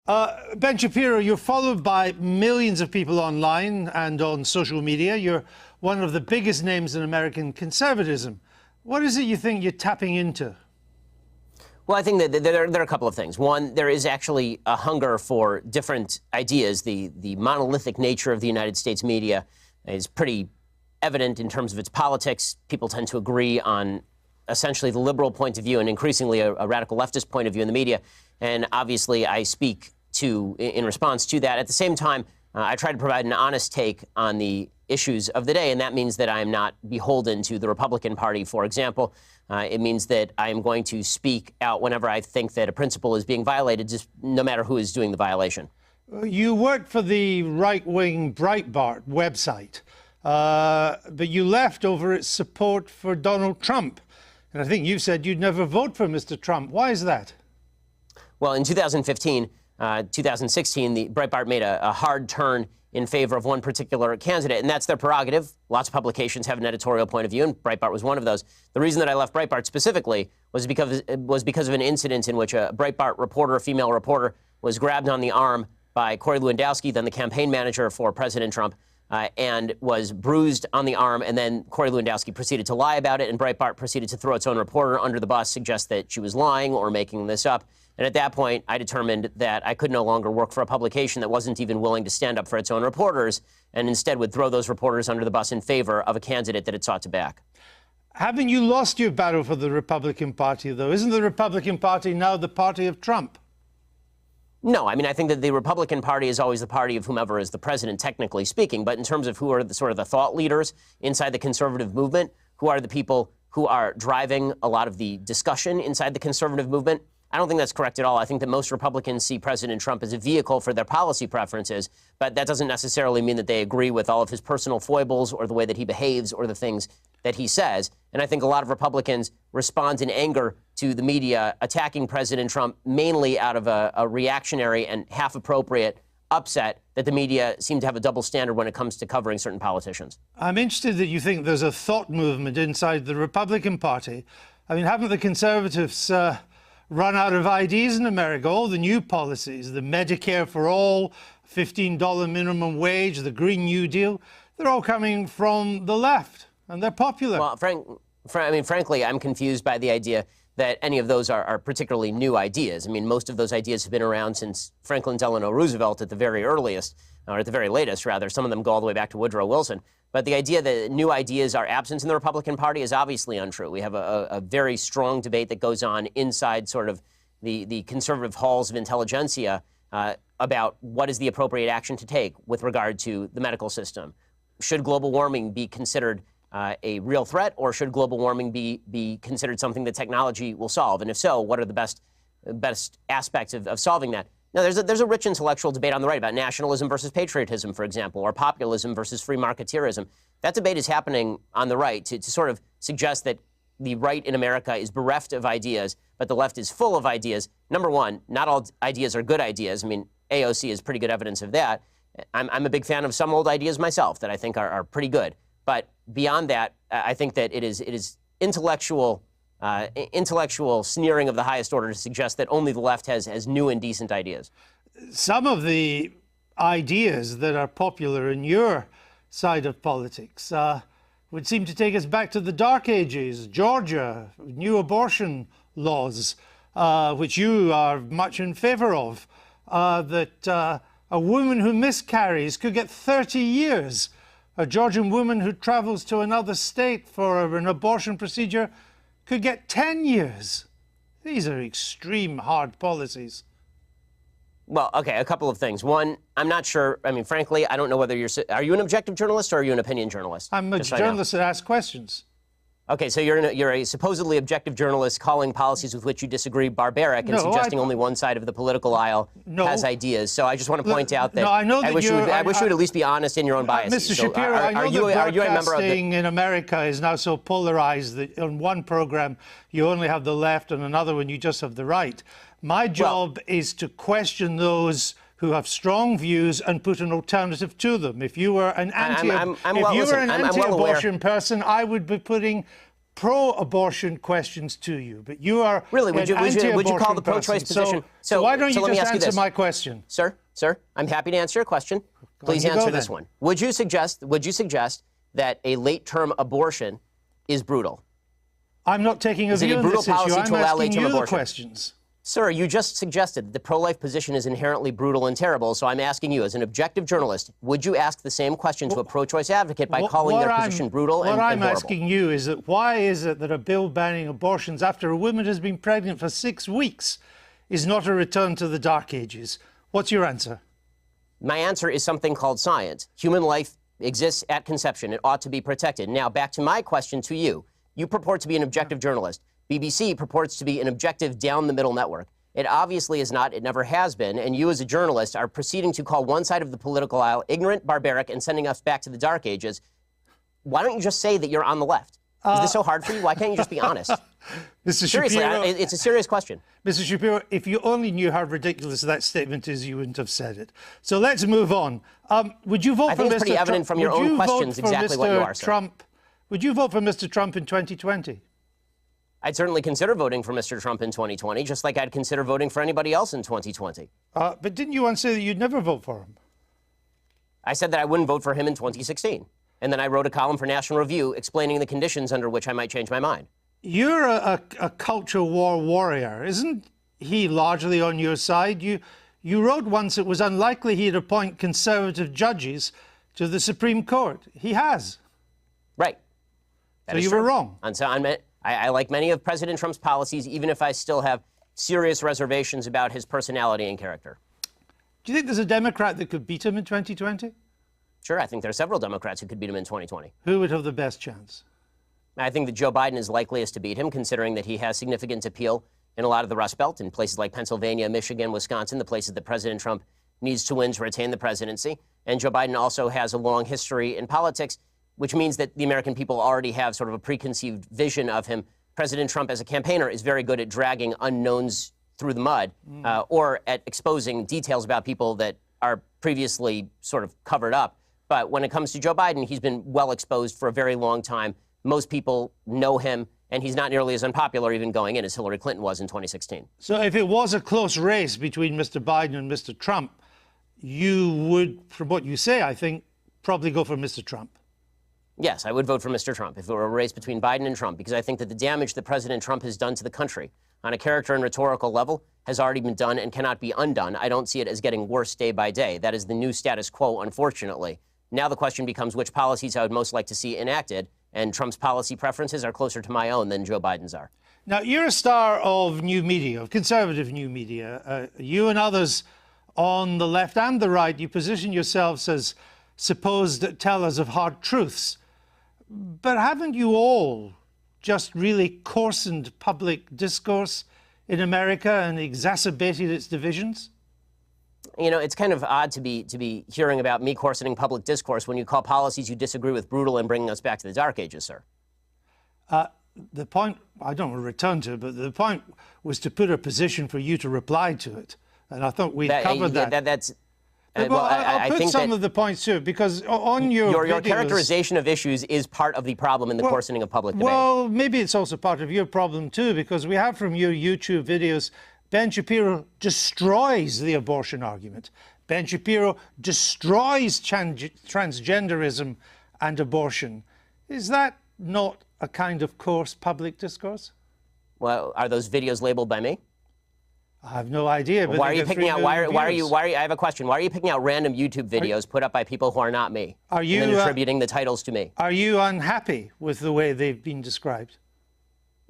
Ben Shapiro, you're followed by millions of people online and on social media. You're one of the biggest names in American conservatism. What is it you think you're tapping into? Well, I think that there are a couple of things. One, there is actually a hunger for different ideas. The monolithic nature of the United States media is pretty evident in terms of its politics. People tend to agree on essentially the liberal point of view and increasingly a radical leftist point of view in the media. And obviously, I speak in response to that. At the same time, I try to provide an honest take on the issues of the day, and that means that I am not beholden to the Republican Party, for example. It means that I am going to speak out whenever I think that a principle is being violated, just no matter who is doing the violation. You worked for the right-wing Breitbart website, but you left over its support for Donald Trump. And I think you've said you'd never vote for Mr. Trump. Why is that? Well, in 2015, 2016, the Breitbart made a hard turn in favor of one particular candidate, and that's their prerogative. Lots of publications have an editorial point of view, and Breitbart was one of those. The reason that I left Breitbart specifically was because of an incident in which a Breitbart reporter, a female reporter, was grabbed on the arm by Corey Lewandowski, then the campaign manager for President Trump, and was bruised on the arm, and then Corey Lewandowski proceeded to lie about it, and Breitbart proceeded to throw its own reporter under the bus, suggest that she was lying or making this up. And at that point, I determined that I could no longer work for a publication that wasn't even willing to stand up for its own reporters, and instead would throw those reporters under the bus in favor of a candidate that it sought to back. Haven't you lost your battle for the Republican Party, though? Isn't the Republican Party now the party of Trump? No, I mean, I think that the Republican Party is always the party of whomever is the president, technically speaking. But in terms of who are the sort of the thought leaders inside the conservative movement, who are the people who are driving a lot of the discussion inside the conservative movement, I don't think that's correct at all. I think that most Republicans see President Trump as a vehicle for their policy preferences, but that doesn't necessarily mean that they agree with all of his personal foibles or the way that he behaves or the things that he says. And I think a lot of Republicans respond in anger to the media attacking President Trump mainly out of a reactionary and half-appropriate upset that the media seem to have a double standard when it comes to covering certain politicians. I'm interested that you think there's a thought movement inside the Republican Party. I mean, haven't the conservatives run out of ideas in America? All the new policies, the Medicare for all, $15 minimum wage, the Green New Deal, they're all coming from the left, and they're popular. Well, frankly, I'm confused by the idea that any of those are particularly new ideas. I mean, most of those ideas have been around since Franklin Delano Roosevelt at the very earliest, or at the very latest, rather. Some of them go all the way back to Woodrow Wilson. But the idea that new ideas are absent in the Republican Party is obviously untrue. We have a very strong debate that goes on inside sort of the conservative halls of intelligentsia about what is the appropriate action to take with regard to the medical system. Should global warming be considered a real threat, or should global warming be considered something that technology will solve? And if so, what are the best aspects of solving that? Now, there's a rich intellectual debate on the right about nationalism versus patriotism, for example, or populism versus free marketeerism. That debate is happening on the right to sort of suggest that the right in America is bereft of ideas, but the left is full of ideas. Number one, not all ideas are good ideas. I mean, AOC is pretty good evidence of that. I'm a big fan of some old ideas myself that I think are pretty good. But beyond that, I think that it is intellectual sneering of the highest order to suggest that only the left has new and decent ideas. Some of the ideas that are popular in your side of politics would seem to take us back to the Dark Ages. Georgia, new abortion laws, which you are much in favor of, that a woman who miscarries could get 30 years. A Georgian woman who travels to another state for an abortion procedure could get 10 years. These are extreme, hard policies. Well, okay, a couple of things. One, I'm not sure. I mean, frankly, I don't know whether are you an objective journalist or are you an opinion journalist? I'm a journalist that asks questions. Okay, so you're a supposedly objective journalist calling policies with which you disagree barbaric and suggesting only one side of the political aisle has ideas. So I just want to point out that I wish you would at least be honest in your own biases. Mr. Shapiro, I know that broadcasting in America is now so polarized that on one program you only have the left and another one you just have the right. My job is to question those who have strong views and put an alternative to them. If you were an anti-abortion person, I would be putting pro-abortion questions to you, but you are really. Would you call the pro-choice person. position? So why don't you let me just ask you answer this. my question, Sir? I'm happy to answer your question. Please answer this one. Would you suggest that a late-term abortion is brutal? I'm not taking a view on this issue. I'm asking you the questions. Sir, you just suggested that the pro-life position is inherently brutal and terrible, so I'm asking you, as an objective journalist, would you ask the same question to a pro-choice advocate by calling their position brutal and horrible? What I'm asking you is that why is it that a bill banning abortions after a woman has been pregnant for 6 weeks is not a return to the Dark Ages? What's your answer? My answer is something called science. Human life exists at conception. It ought to be protected. Now, back to my question to you. You purport to be an objective journalist. BBC purports to be an objective down-the-middle network. It obviously is not. It never has been. And you, as a journalist, are proceeding to call one side of the political aisle ignorant, barbaric, and sending us back to the Dark Ages. Why don't you just say that you're on the left? Is this so hard for you? Why can't you just be honest? Mr. Seriously, Shapiro, it's a serious question. Mr. Shapiro, if you only knew how ridiculous that statement is, you wouldn't have said it. So let's move on. Would you vote for Mr. Trump? I think it's pretty evident from your own questions exactly what you are, sir. Would you vote for Mr. Trump in 2020? I'd certainly consider voting for Mr. Trump in 2020, just like I'd consider voting for anybody else in 2020. But didn't you once say that you'd never vote for him? I said that I wouldn't vote for him in 2016. And then I wrote a column for National Review explaining the conditions under which I might change my mind. You're a culture war warrior. Isn't he largely on your side? You wrote once it was unlikely he'd appoint conservative judges to the Supreme Court. He has. Right. So you were wrong. And so I like many of President Trump's policies, even if I still have serious reservations about his personality and character. Do you think there's a Democrat that could beat him in 2020? Sure, I think there are several Democrats who could beat him in 2020. Who would have the best chance? I think that Joe Biden is likeliest to beat him, considering that he has significant appeal in a lot of the Rust Belt, in places like Pennsylvania, Michigan, Wisconsin, the places that President Trump needs to win to retain the presidency. And Joe Biden also has a long history in politics, which means that the American people already have sort of a preconceived vision of him. President Trump, as a campaigner, is very good at dragging unknowns through the mud or at exposing details about people that are previously sort of covered up. But when it comes to Joe Biden, he's been well exposed for a very long time. Most people know him, and he's not nearly as unpopular even going in as Hillary Clinton was in 2016. So if it was a close race between Mr. Biden and Mr. Trump, you would, from what you say, I think, probably go for Mr. Trump. Yes, I would vote for Mr. Trump if it were a race between Biden and Trump, because I think that the damage that President Trump has done to the country on a character and rhetorical level has already been done and cannot be undone. I don't see it as getting worse day by day. That is the new status quo, unfortunately. Now the question becomes which policies I would most like to see enacted, and Trump's policy preferences are closer to my own than Joe Biden's are. Now, you're a star of new media, of conservative new media. You and others on the left and the right, you position yourselves as supposed tellers of hard truths. But haven't you all just really coarsened public discourse in America and exacerbated its divisions? You know, it's kind of odd to be hearing about me coarsening public discourse when you call policies you disagree with brutal and bringing us back to the Dark Ages, sir. The point, I don't want to return to it, but the point was to put a position for you to reply to it. And I thought we covered that. I'll put some of the points too, because on your videos, characterization of issues is part of the problem in the coarsening of public debate. Well, maybe it's also part of your problem too, because we have from your YouTube videos, Ben Shapiro destroys the abortion argument. Ben Shapiro destroys transgenderism and abortion. Is that not a kind of coarse public discourse? Well, are those videos labeled by me? I have no idea. But why are you picking out? Why are you? I have a question. Why are you picking out random YouTube videos put up by people who are not me? Are you and then attributing the titles to me? Are you unhappy with the way they've been described?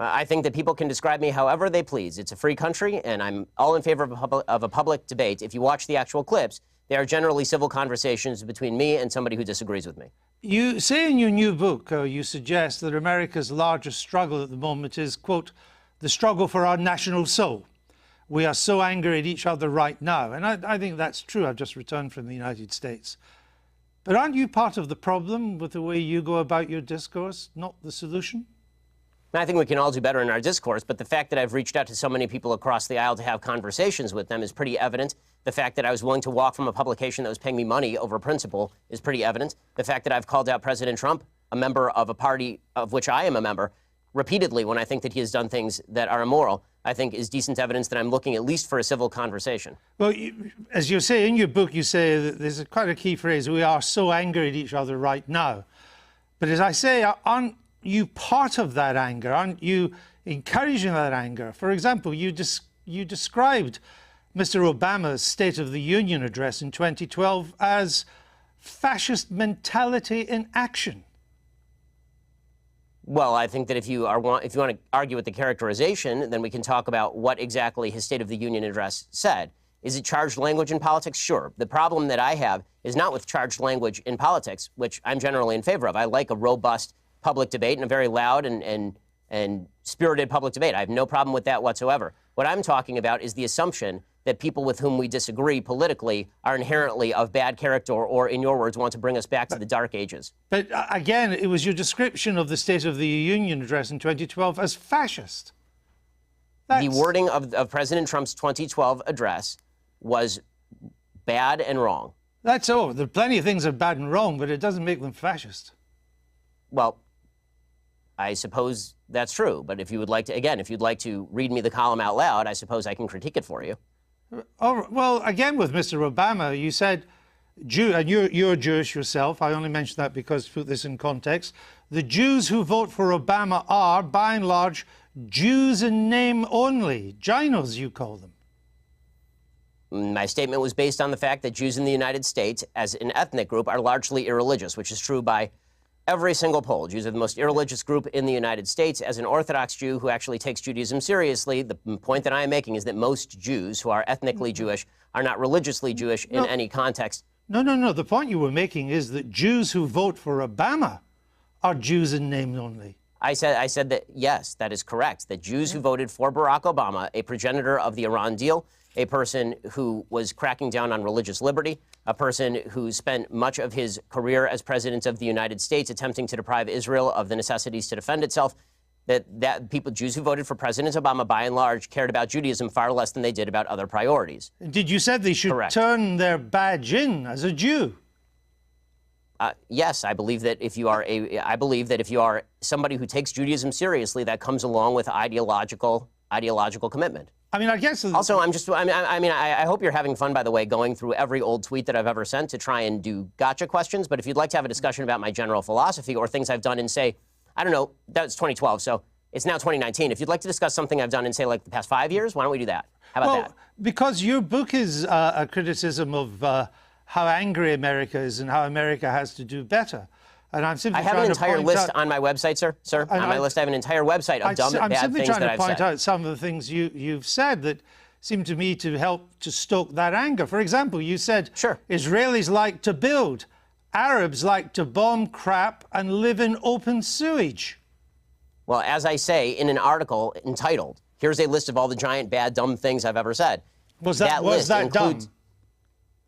I think that people can describe me however they please. It's a free country, and I'm all in favor of a public debate. If you watch the actual clips, they are generally civil conversations between me and somebody who disagrees with me. You say in your new book, you suggest that America's largest struggle at the moment is, quote, the struggle for our national soul. We are so angry at each other right now. And I think that's true. I've just returned from the United States. But aren't you part of the problem with the way you go about your discourse, not the solution? I think we can all do better in our discourse, but the fact that I've reached out to so many people across the aisle to have conversations with them is pretty evident. The fact that I was willing to walk from a publication that was paying me money over principle is pretty evident. The fact that I've called out President Trump, a member of a party of which I am a member, repeatedly when I think that he has done things that are immoral, I think is decent evidence that I'm looking at least for a civil conversation. Well, as you say in your book, you say that there's quite a key phrase, we are so angry at each other right now. But as I say, aren't you part of that anger? Aren't you encouraging that anger? For example, you described Mr. Obama's State of the Union address in 2012 as fascist mentality in action. Well, I think that if you want to argue with the characterization, then we can talk about what exactly his State of the Union address said. Is it charged language in politics? Sure. The problem that I have is not with charged language in politics, which I'm generally in favor of. I like a robust public debate and a very loud and spirited public debate. I have no problem with that whatsoever. What I'm talking about is the assumption that people with whom we disagree politically are inherently of bad character or, in your words, want to bring us back to the Dark Ages. But again, it was your description of the State of the Union address in 2012 as fascist. The wording of President Trump's 2012 address was bad and wrong. That's all. There are plenty of things that are bad and wrong, but it doesn't make them fascist. Well, I suppose that's true. But if you would like to, again, if you'd like to read me the column out loud, I suppose I can critique it for you. Oh, well, again, with Mr. Obama, you said, and you're Jewish yourself. I only mention that because, to put this in context, the Jews who vote for Obama are, by and large, Jews in name only. Ginos, you call them. My statement was based on the fact that Jews in the United States, as an ethnic group, are largely irreligious, which is true by every single poll. Jews are the most irreligious group in the United States. As an Orthodox Jew who actually takes Judaism seriously, the point that I am making is that most Jews who are ethnically Jewish are not religiously Jewish in any context. No. The point you were making is that Jews who vote for Obama are Jews in name only. I said that, yes, that is correct, that Jews who voted for Barack Obama, a progenitor of the Iran deal, a person who was cracking down on religious liberty, a person who spent much of his career as president of the United States attempting to deprive Israel of the necessities to defend itself, that people, Jews who voted for President Obama, by and large, cared about Judaism far less than they did about other priorities. Did you say they should turn their badge in as a Jew? Yes, I believe that if you are somebody who takes Judaism seriously, that comes along with ideological commitment. I mean, I guess. Also, I hope you're having fun, by the way, going through every old tweet that I've ever sent to try and do gotcha questions. But if you'd like to have a discussion about my general philosophy or things I've done in, say, I don't know, that's 2012, so it's now 2019. If you'd like to discuss something I've done in, say, like the past 5 years, why don't we do that? How about that? Because your book is a criticism of how angry America is and how America has to do better. And I'm simply I have an entire list on my website, sir. On my list, I have an entire website of dumb, bad things that I've said. I'm simply trying to point out some of the things you've said that seem to me to help to stoke that anger. For example, you said Israelis like to build, Arabs like to bomb crap and live in open sewage. Well, as I say in an article entitled, "Here's a list of all the giant, bad, dumb things I've ever said." Was that dumb?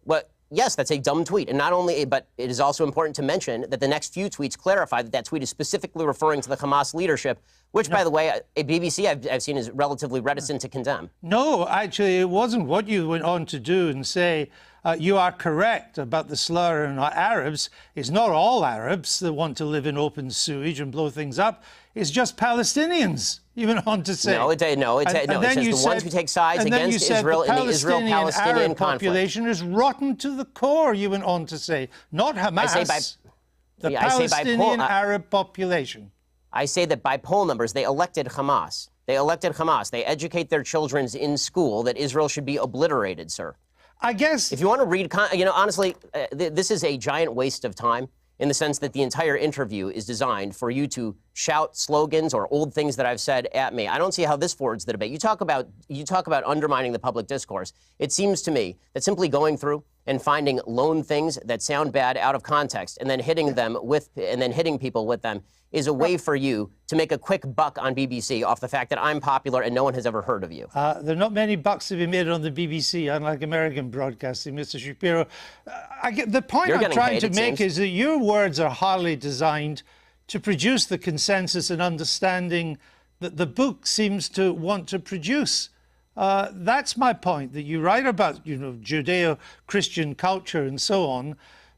Well, yes, that's a dumb tweet. And not only, but it is also important to mention that the next few tweets clarify that that tweet is specifically referring to the Hamas leadership, which, by the way, a BBC I've seen is relatively reticent to condemn. No, actually, it wasn't. What you went on to do and say, you are correct about the slur on Arabs. It's not all Arabs that want to live in open sewage and blow things up. It's just Palestinians, you went on to say. No, it says the ones who take sides against Israel in the Israel-Palestinian conflict. Population is rotten to the core, you went on to say. Not Hamas, the Palestinian Arab population. I say that by poll numbers, they elected Hamas. They elected Hamas. They educate their children in school that Israel should be obliterated, sir. I guess. If you want to read, honestly, this is a giant waste of time in the sense that the entire interview is designed for you to shout slogans or old things that I've said at me. I don't see how this forwards the debate. You talk about undermining the public discourse. It seems to me that simply going through and finding lone things that sound bad out of context and then hitting people with them is a way for you to make a quick buck on BBC off the fact that I'm popular and no one has ever heard of you. There are not many bucks to be made on the BBC, unlike American broadcasting, Mr. Shapiro. The point I'm trying to make is that your words are hardly designed to produce the consensus and understanding that the book seems to want to produce. That's my point, that you write about, Judeo-Christian culture and so on,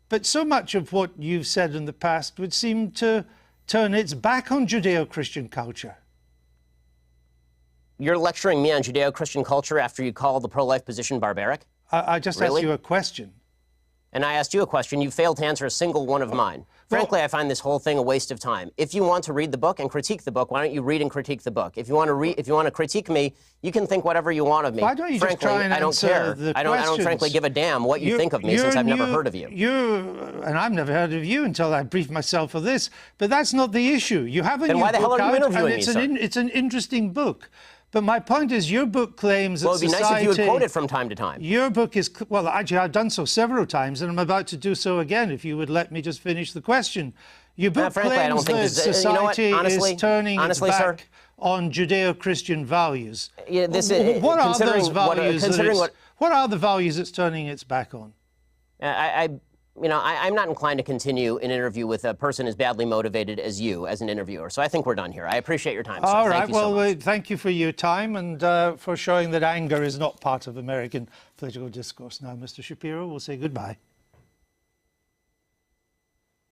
but so much of what you've said in the past would seem to turn its back on Judeo-Christian culture. You're lecturing me on Judeo-Christian culture after you call the pro-life position barbaric? I just Really? asked you a question. And I asked you a question. You failed to answer a single one of mine. Frankly, I find this whole thing a waste of time. If you want to read the book and critique the book, why don't you read and critique the book? If you want to critique me, you can think whatever you want of me. Why don't you frankly, just try and I don't answer care. the I don't questions? frankly give a damn what you think of me since I've never heard of you. And I've never heard of you until I briefed myself for this. But that's not the issue. You have a new book out. Then why the hell are you interviewing me, sir? It's an interesting book. But my point is, your book claims that society... Well, it'd be nice if you would quote it from time to time. Your book is... Well, actually, I've done so several times, and I'm about to do so again, if you would let me just finish the question. Your book frankly, I don't claims think that society honestly, is turning its back sir, on Judeo-Christian values. Yeah, what are those values? What are the values it's turning its back on? I'm not inclined to continue an interview with a person as badly motivated as you as an interviewer. So I think we're done here. I appreciate your time, sir. All right. Thank you so much. Thank you for your time and for showing that anger is not part of American political discourse. Now, Mr. Shapiro, we'll say goodbye.